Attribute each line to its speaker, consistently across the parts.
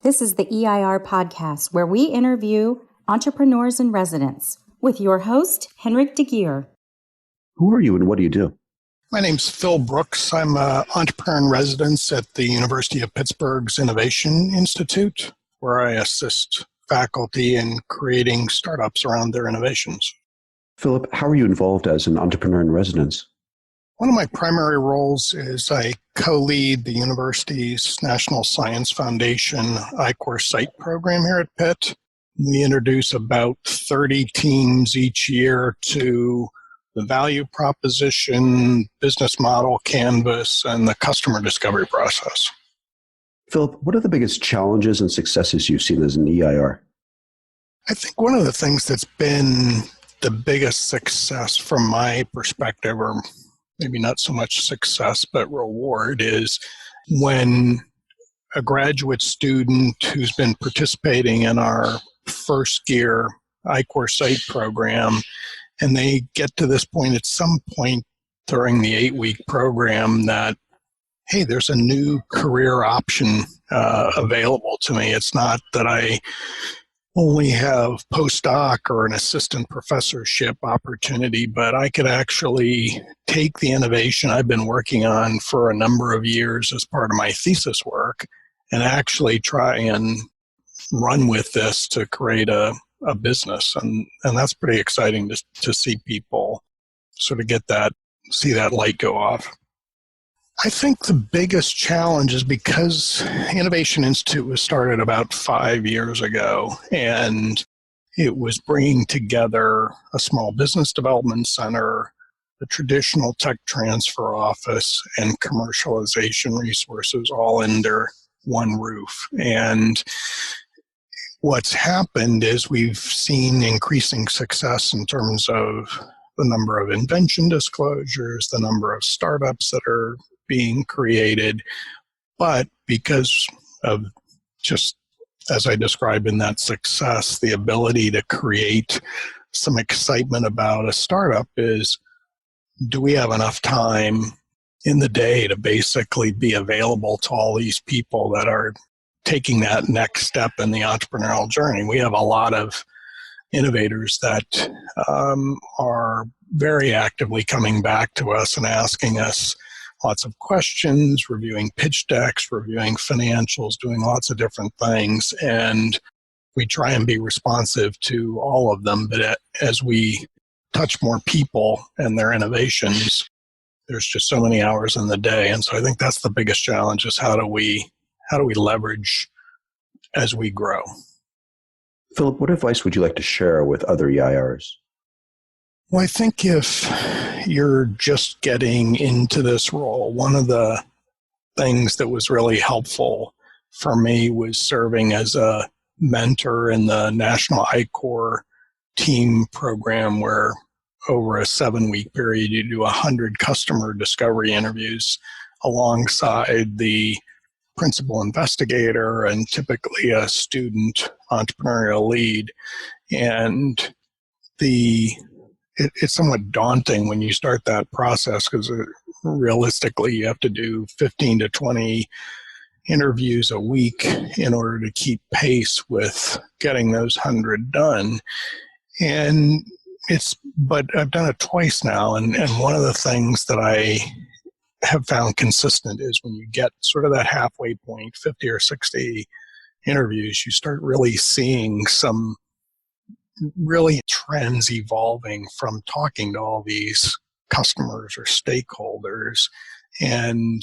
Speaker 1: This is the EIR Podcast, where we interview entrepreneurs in residence with your host, Henrik de Geer.
Speaker 2: Who are you and what do you do?
Speaker 3: My name's Phil Brooks. I'm an entrepreneur in residence at the University of Pittsburgh's Innovation Institute, where I assist faculty in creating startups around their innovations.
Speaker 2: Philip, how are you involved as an entrepreneur in residence?
Speaker 3: One of my primary roles is I co-lead the university's National Science Foundation EIR Site program here at Pitt. We introduce about 30 teams each year to the value proposition, business model canvas, and the customer discovery process.
Speaker 2: Philip, what are the biggest challenges and successes you've seen as an EIR?
Speaker 3: I think one of the things that's been the biggest success from my perspective, or maybe not so much success, but reward, is when a graduate student who's been participating in our first year EIR Site program, and they get to this point at some point during the 8-week program that, hey, there's a new career option available to me. It's not that I only have postdoc or an assistant professorship opportunity, but I could actually take the innovation I've been working on for a number of years as part of my thesis work and actually try and run with this to create a business. And that's pretty exciting to see people sort of see that light go off. I think the biggest challenge is because Innovation Institute was started about 5 years ago, and it was bringing together a small business development center, the traditional tech transfer office, and commercialization resources all under one roof. And what's happened is we've seen increasing success in terms of the number of invention disclosures, the number of startups that are being created, but because of just, as I described in that success, the ability to create some excitement about a startup is, do we have enough time in the day to basically be available to all these people that are taking that next step in the entrepreneurial journey? We have a lot of innovators that are very actively coming back to us and asking us lots of questions, reviewing pitch decks, reviewing financials, doing lots of different things. And we try and be responsive to all of them. But as we touch more people and their innovations, there's just so many hours in the day. And so I think that's the biggest challenge, is how do we leverage as we grow?
Speaker 2: Philip, what advice would you like to share with other EIRs?
Speaker 3: Well, I think if you're just getting into this role, one of the things that was really helpful for me was serving as a mentor in the National EIR team program, where over a 7-week period, you do 100 customer discovery interviews alongside the principal investigator and typically a student entrepreneurial lead. And it's somewhat daunting when you start that process, because realistically you have to do 15 to 20 interviews a week in order to keep pace with getting those 100 done. But I've done it twice now, and one of the things that I have found consistent is when you get sort of that halfway point, 50 or 60 interviews, you start really seeing some really trends evolving from talking to all these customers or stakeholders. And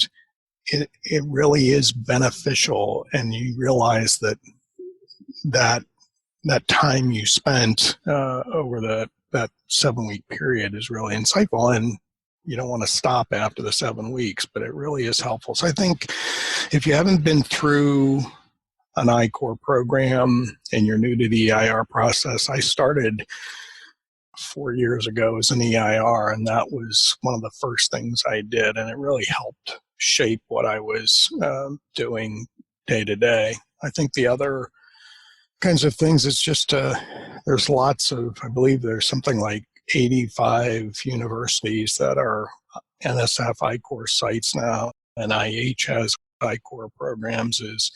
Speaker 3: it really is beneficial. And you realize that time you spent over that 7-week period is really insightful. And you don't want to stop after the 7 weeks, but it really is helpful. So I think if you haven't been through an EIR program and you're new to the EIR process, I started 4 years ago as an EIR, and that was one of the first things I did, and it really helped shape what I was doing day to day. I think the other kinds of things is just there's lots of, I believe there's something like 85 universities that are NSF EIR sites now, and IH has EIR programs, is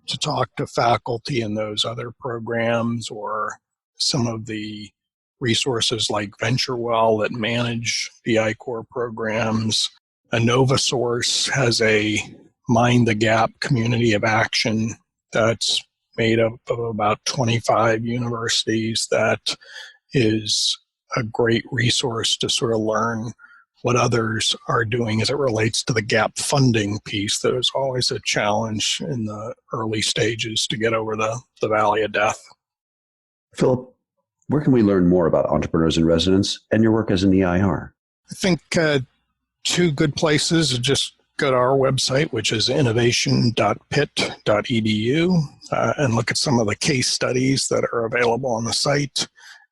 Speaker 3: to talk to faculty in those other programs or some of the resources like VentureWell that manage the I-Corps programs. InnovaSource has a Mind the Gap community of action that's made up of about 25 universities that is a great resource to sort of learn what others are doing as it relates to the gap funding piece. That is always a challenge in the early stages to get over the valley of death.
Speaker 2: Philip, where can we learn more about Entrepreneurs in Residence and your work as an EIR?
Speaker 3: I think two good places are just go to our website, which is innovation.pitt.edu, and look at some of the case studies that are available on the site,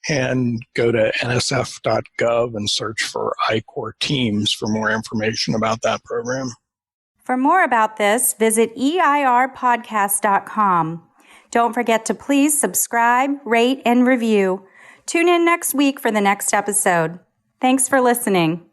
Speaker 3: and go to nsf.gov and search for I-Corps Teams for more information about that program.
Speaker 1: For more about this, visit EIRpodcast.com. Don't forget to please subscribe, rate, and review. Tune in next week for the next episode. Thanks for listening.